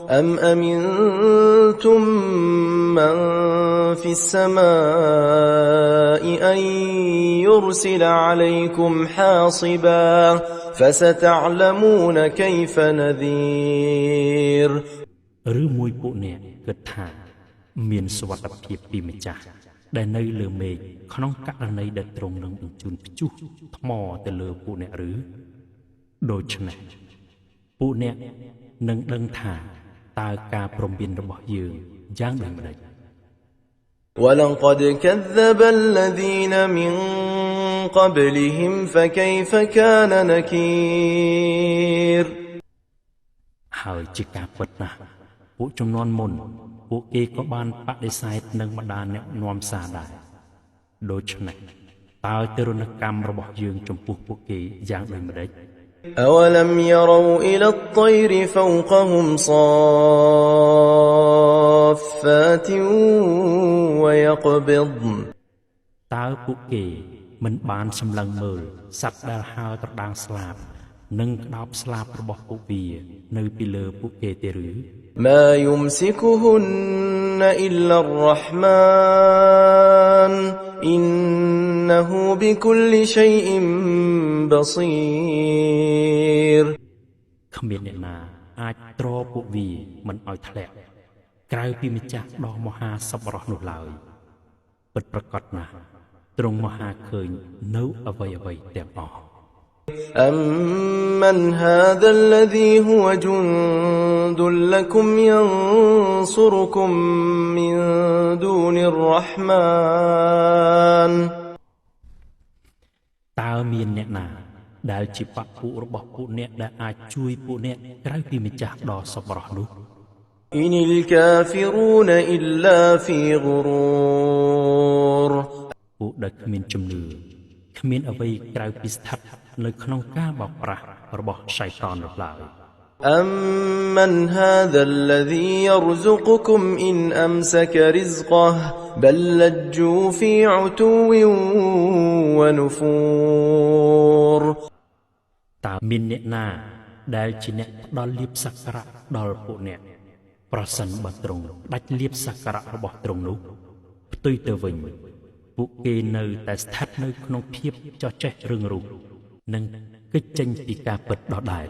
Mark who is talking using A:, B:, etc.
A: أم أمنتم من في السماء أن يرسل عليكم حاصبا فستعلمون كيف نذير
B: ឬមួយពួកអ្នកគិតថាមានសុវត្ថិភាពពីម្ចាស់ដែលនៅលើមេឃក្នុងករណីដែលទ្រង់នឹងបញ្ជូនព្យុះថ្មទៅលើពួកអ្នកឬដូច្នេះពួកអ្នកនឹងដឹងថាតើការព្រមព្រៀងរបស់យើងយ៉ាងដូចម្តេច
A: ولقد كذب الذين من قبلهم فكيف كان نكير
B: ហើយជាការពិតណាស់ពួកជំនាន់មុនពួកគេក៏បានបដិសេធនឹងបណ្ដាអ្នកនាំសារដែរដូច្នេះតើទរណកម្មរបស់យើងចំពោះពួកគេយ៉ាងដូចម្តេច
A: أولم يروا إلى الطير فوقهم صافات ويقبضن
B: តើពួកគេមិនបានសម្លឹងមើលសត្វដែលហើរត្រដាងស្លាបនិងក្តោបស្លាបរបស់ពួកវានៅពីលើពួកគេទេឬ
A: ما يمسكهن إلا الرحمن إنه بكل شيء بصير
B: គ្មានអ្នកណាអាចទ្រពួកវាមិនឲ្យធ្លាក់ក្រៅពីម្ចាស់ដ៏មហាសប្បុរសនោះឡើយពិតប្រាកដណាស់ទ្រង់មហាឃើញនៅអ្វីៗទាំងអស់
A: أمن هذا الذي هو جند لكم ينصركم من دون الرحمن
B: តើមានអ្នកណាដែលជាបព្វពួករបស់ពួកអ្នកដែលអាចជួយពួកអ្នកក្រៅពីម្ចាស់ដ៏សប្បុរសនោះ
A: إن الكافرون إلا في غرور
B: ពួកដែលគ្មានជំនឿគ្មានអ្វីក្រៅពីស្ថិតនៅក្នុងការបោកប្រាស់របស់សៃតាននោះឡើយ
A: أمن هذا الذي يرزقكم إن أمسك رزقه بل لجوا في عتو ونفور
B: តើមានអ្នកណាដែលជាអ្នកផ្ដល់លៀបសក្ការៈដល់ពួកអ្នកប្រសិនបើទ្រង់ដាច់លៀបសក្ការៈរបស់ទ្រង់នោះផ្ទុយទៅវិញពួកគេនៅតែស្ថិតនៅក្នុងភាពចោះចេះរឹងរូសនិងគេចចេញពីការពិតដដែល